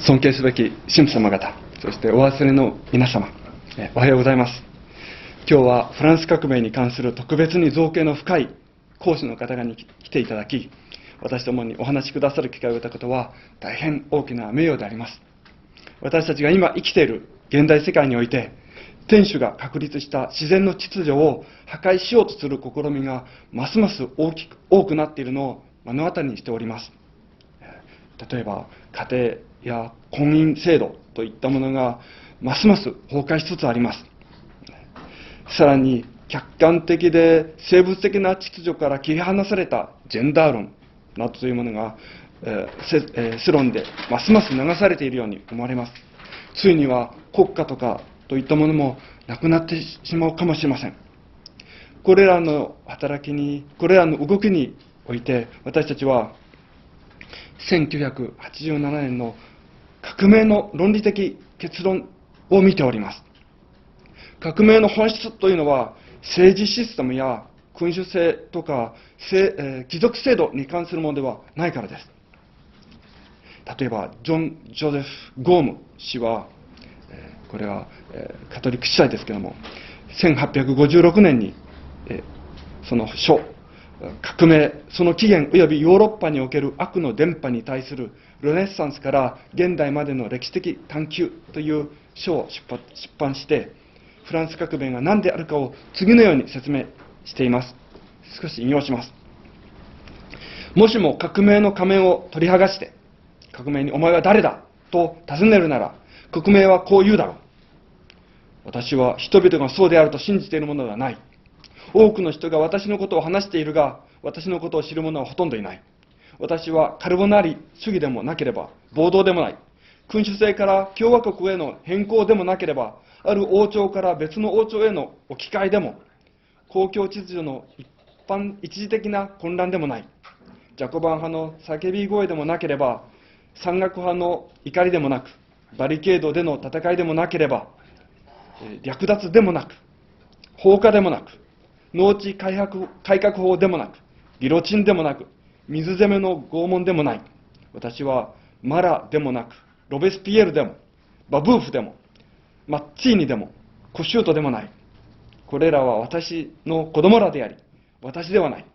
尊敬すべき神父様方、そしてお忘れの皆様、おはようございます。今日はフランス革命に関する特別に造詣の深い講師の方に来ていただき、私どもにお話しくださる機会を得たことは大変大きな名誉であります。私たちが今生きている現代世界において、天主が確立した自然の秩序を破壊しようとする試みがますます多くなっているのを目の当たりにしております。例えば家庭や婚姻制度といったものがますます崩壊しつつあります。さらに客観的で生物的な秩序から切り離されたジェンダー論などというものが、世論でますます流されているように思われます。ついには国家とかといったものもなくなってしまうかもしれません。これらの動きにおいて、私たちは1987年の革命の論理的結論を見ております。革命の本質というのは、政治システムや君主制とか貴族制度に関するものではないからです。例えばジョン・ジョゼフ・ゴーム氏は、これはカトリック司祭ですけれども、1856年にその書革命、その起源及びヨーロッパにおける悪の伝播に対するルネッサンスから現代までの歴史的探求という書を出版して、フランス革命が何であるかを次のように説明しています。少し引用します。もしも革命の仮面を取り剥がして、革命にお前は誰だと尋ねるなら、革命はこう言うだろう。私は人々がそうであると信じているものではない。多くの人が私のことを話しているが、私のことを知る者はほとんどいない。私はカルボナーリ主義でもなければ暴動でもない。君主制から共和国への変更でもなければ、ある王朝から別の王朝への置き換えでも、公共秩序の一時的な混乱でもない。ジャコバン派の叫び声でもなければ、山岳派の怒りでもなく、バリケードでの戦いでもなければ、略奪でもなく、放火でもなく、農地改革法でもなく、ギロチンでもなく、水攻めの拷問でもない。私はマラでもなく、ロベスピエールでも、バブーフでも、マッチーニでも、コシュートでもない。これらは私の子供らであり、私ではない。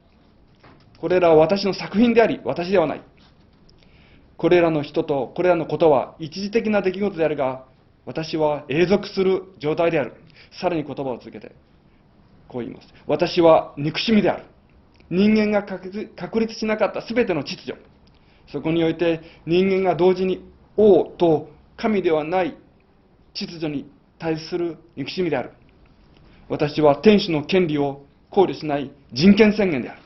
これらは私の作品であり、私ではない。これらの人とこれらのことは一時的な出来事であるが、私は永続する状態である。さらに言葉を続けて、こう言います。私は憎しみである。人間が確立しなかったすべての秩序。そこにおいて人間が同時に王と神ではない秩序に対する憎しみである。私は天主の権利を考慮しない人権宣言である。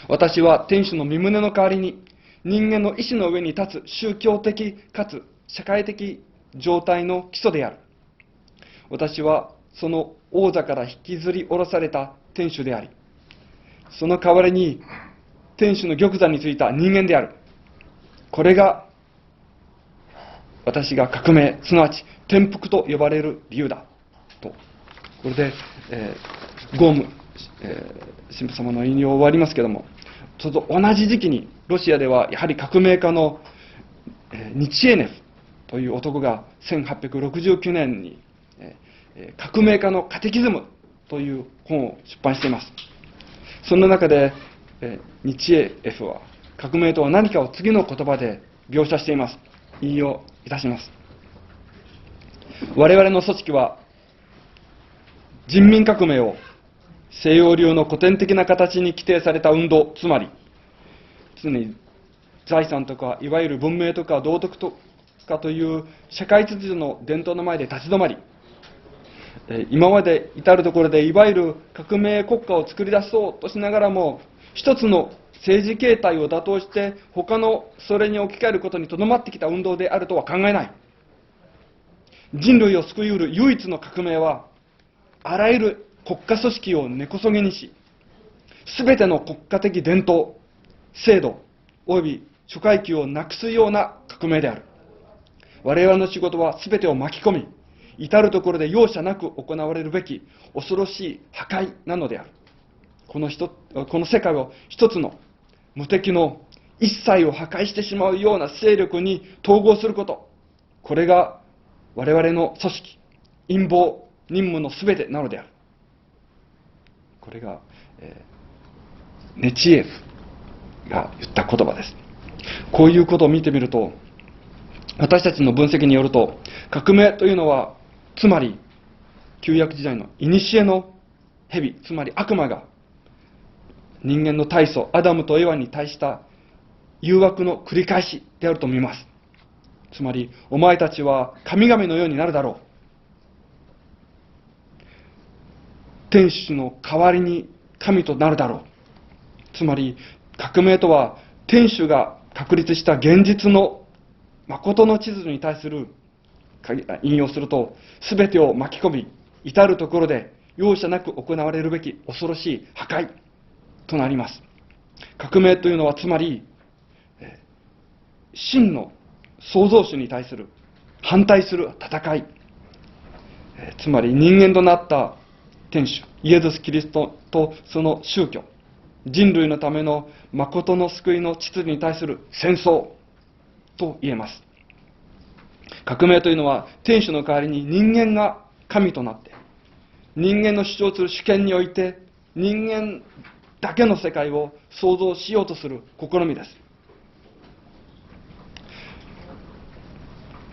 私は天主の身旨の代わりに人間の意志の上に立つ宗教的かつ社会的状態の基礎である。私はその王座から引きずり下ろされた天主であり、その代わりに天主の玉座についた人間である。これが私が革命、すなわち転覆と呼ばれる理由だと。これで、ゴーム、神父様の引用を終わりますけれども、ちょうど同じ時期にロシアではやはり革命家の、ニチエネフという男が1869年に、革命家のカテキズムという本を出版しています。その中で、ニチエフは革命とは何かを次の言葉で描写しています。引用いたします。我々の組織は人民革命を西洋流の古典的な形に規定された運動、つまり常に財産とかいわゆる文明とか道徳とかという社会秩序の伝統の前で立ち止まり、今まで至るところでいわゆる革命国家を作り出そうとしながらも、一つの政治形態を打倒して他のそれに置き換えることにとどまってきた運動であるとは考えない。人類を救いうる唯一の革命は、あらゆる国家組織を根こそぎにし、すべての国家的伝統、制度及び諸階級をなくすような革命である。我々の仕事はすべてを巻き込み、至るところで容赦なく行われるべき恐ろしい破壊なのである。この世界を一つの無敵の一切を破壊してしまうような勢力に統合すること、これが我々の組織、陰謀、任務のすべてなのである。これが、ネチエフが言った言葉です。こういうことを見てみると、私たちの分析によると、革命というのは、つまり旧約時代の古の蛇、つまり悪魔が人間の大祖アダムとエワに対した誘惑の繰り返しであると見ます。つまり、お前たちは神々のようになるだろう。天主の代わりに神となるだろう。つまり、革命とは天主が確立した現実の誠の地図に対する、引用すると、すべてを巻き込み、至るところで容赦なく行われるべき恐ろしい破壊となります。革命というのはつまり、真の創造主に対する反対する戦い、つまり人間となった天主イエス・キリストとその宗教、人類のための誠の救いの秩序に対する戦争と言えます。革命というのは天主の代わりに人間が神となって、人間の主張する主権において人間だけの世界を創造しようとする試みです。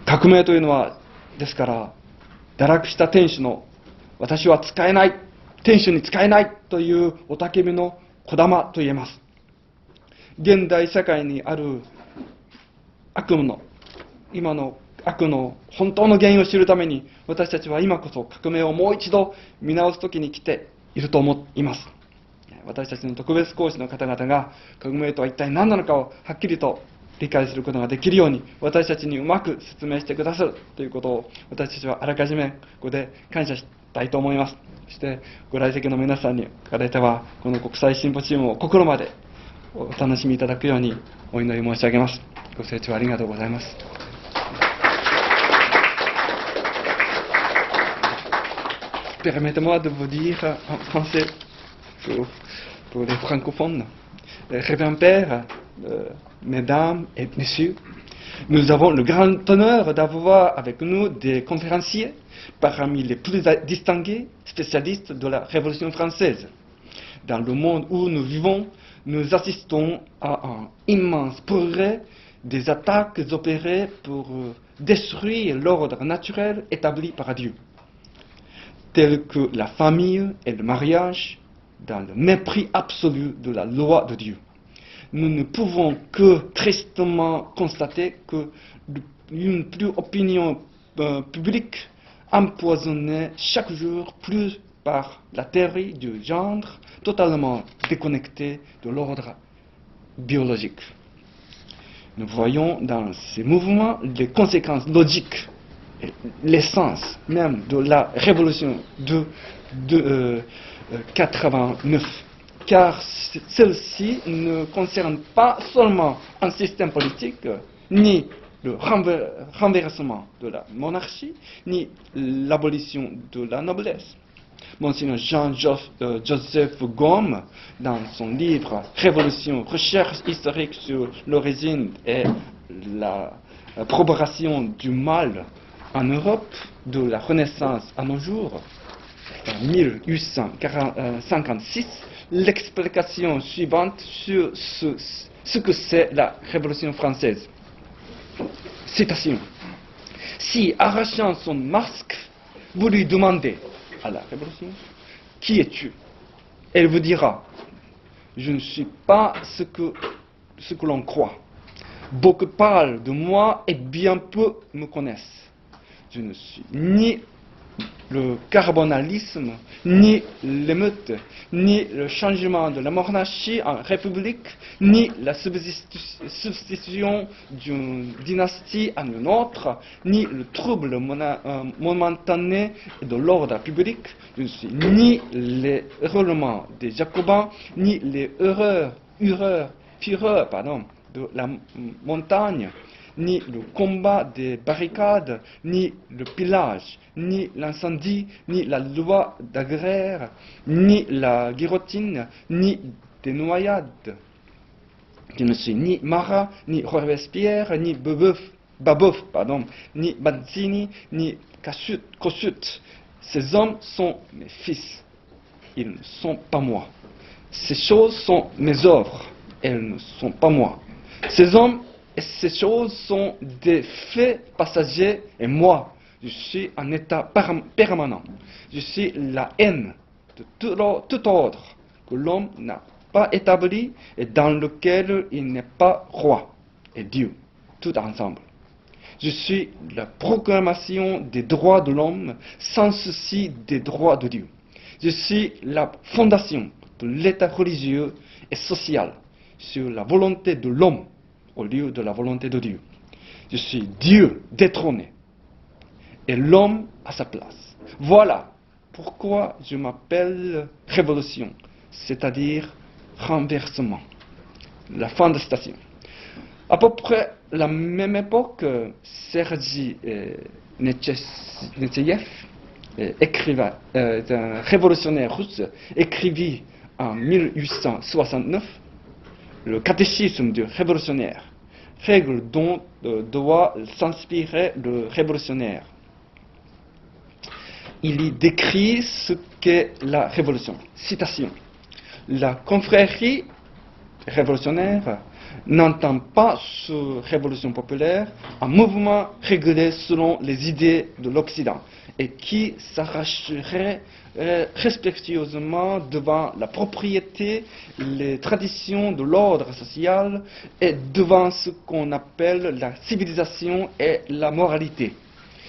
革命というのは、ですから、堕落した天主の私は使えない、天主に使えないという雄たけびのこだまと言えます。現代社会にある悪夢の、今の悪の本当の原因を知るために、私たちは今こそ革命をもう一度見直す時に来ていると思います。私たちの特別講師の方々が革命とは一体何なのかをはっきりと理解することができるように、私たちにうまく説明してくださるということを、私たちはあらかじめここで感謝したいと思います。そしてご来席の皆さんにからては、この国際シンポジウムを心までお楽しみいただくようにお祈り申し上げます。ご清聴ありがとうございます。Permettez-moi de vous dire en français pour les francophones. Révérend Père, Mesdames et Messieurs, nous avons le grand honneur d'avoir avec nous des conférenciers parmi les plus distingués spécialistes de la Révolution française. Dans le monde où nous vivons, nous assistons à un immense progrès des attaques opérées pour détruire l'ordre naturel établi par Dieu, tels que la famille et le mariage, dans le mépris absolu de la loi de Dieu. Nous ne pouvons que tristement constater qu'une opinion publique empoisonnée chaque jour plus par la théorie du genre, totalement déconnectée de l'ordre biologique. Nous voyons dans ces mouvements les conséquences logiques, l'essence même de la révolution de 89, car celle-ci ne concerne pas seulement un système politique, ni le renversement de la monarchie, ni l'abolition de la noblesse. Monseigneur Jean-Joseph Gaume, dans son livre Révolution, recherche historique sur l'origine et la propagation du mal en Europe, de la Renaissance à nos jours, en 1856, l'explication suivante sur ce que c'est la Révolution française. Citation. Si, arrachant son masque, vous lui demandez à la Révolution, qui es-tu? Elle vous dira, je ne suis pas ce que l'on croit. Beaucoup parlent de moi et bien peu me connaissent. Je ne suis ni le carbonalisme, ni l'émeute, ni le changement de la monarchie en république, ni la substitution d'une dynastie à une autre, ni le trouble momentané de l'ordre public. Je ne suis ni les hurlements des Jacobins, ni les fureurs de la montagne, ni le combat des barricades, ni le pillage, ni l'incendie, ni la loi d'agraire, ni la guillotine, ni des noyades, Je ne suis ni Marat, ni Robespierre, ni Babeuf, ni Mazzini, ni Kossuth. Ces hommes sont mes fils. Ils ne sont pas moi. Ces choses sont mes œuvres. Elles ne sont pas moi. Ces hommes et ces choses sont des faits passagers et moi, je suis en état permanent. Je suis la haine de tout ordre que l'homme n'a pas établi et dans lequel il n'est pas roi et Dieu, tout ensemble. Je suis la proclamation des droits de l'homme sans souci des droits de Dieu. Je suis la fondation de l'état religieux et social sur la volonté de l'homme au lieu de la volonté de Dieu. Je suis Dieu détrôné et l'homme à sa place. Voilà pourquoi je m'appelle révolution, c'est-à-dire renversement, la fin de station. À peu près la même époque, Sergei Nechayev, écrivain, un révolutionnaire russe, écrivit en 1869 le catéchisme du révolutionnaire, règle dont doit s'inspirer le révolutionnaire. Il y décrit ce qu'est la révolution. Citation. La confrérie révolutionnaire n'entend pas sur révolution populaire un mouvement régulé selon les idées de l'Occident et qui s'arracherait respectueusement devant la propriété, les traditions de l'ordre social et devant ce qu'on appelle la civilisation et la moralité.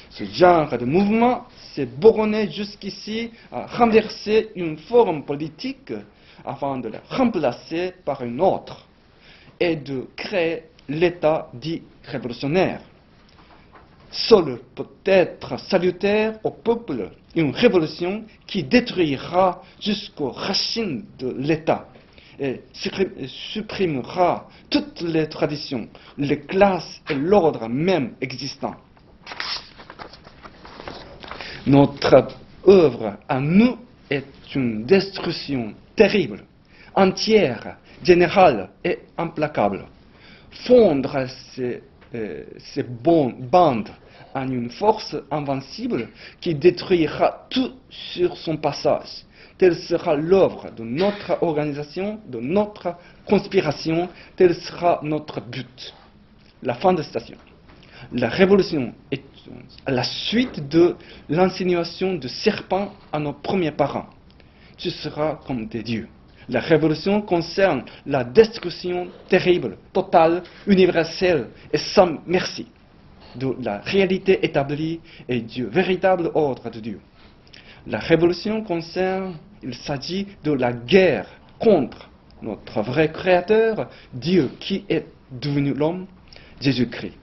Ce genre de mouvement s'est borné jusqu'ici à renverser une forme politique afin de la remplacer par une autre et de créer l'État dit révolutionnaire. Seul peut être salutaire au peuple une révolution qui détruira jusqu'aux racines de l'État et supprimera toutes les traditions, les classes et l'ordre même existant. Notre œuvre à nous est une destruction terrible, entière, générale et implacable. Fondre ces bandes en une force invincible qui détruira tout sur son passage. Telle sera l'œuvre de notre organisation, de notre conspiration, tel sera notre but. La fin de station. La révolution est la suite de l'insinuation de serpent à nos premiers parents. Tu seras comme des dieux. La révolution concerne la destruction terrible, totale, universelle et sans merci de la réalité établie et du véritable ordre de Dieu. La révolution concerne, il s'agit de la guerre contre notre vrai Créateur, Dieu qui est devenu l'homme, Jésus-Christ.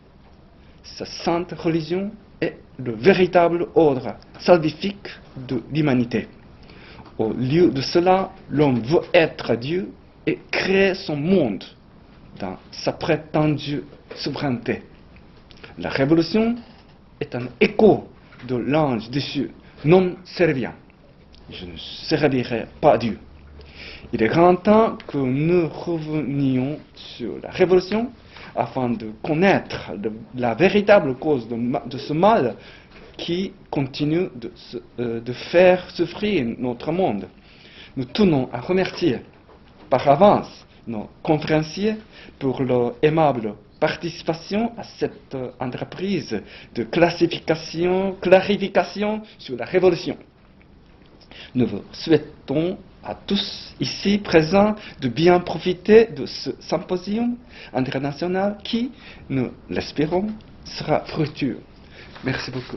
Sa sainte religion est le véritable ordre salvifique de l'humanité. Au lieu de cela, l'homme veut être Dieu et créer son monde dans sa prétendue souveraineté. La révolution est un écho de l'ange déchu, non serviant. Je ne servirai pas Dieu. Il est grand temps que nous revenions sur la révolution afin de connaître la véritable cause de ce mal qui continue de faire souffrir notre monde. Nous tenons à remercier par avance nos conférenciers pour leur aimable participation à cette entreprise de clarification sur la révolution. Nous vous souhaitons à tous ici présents de bien profiter de ce symposium international qui, nous l'espérons, sera fructueux. Merci beaucoup.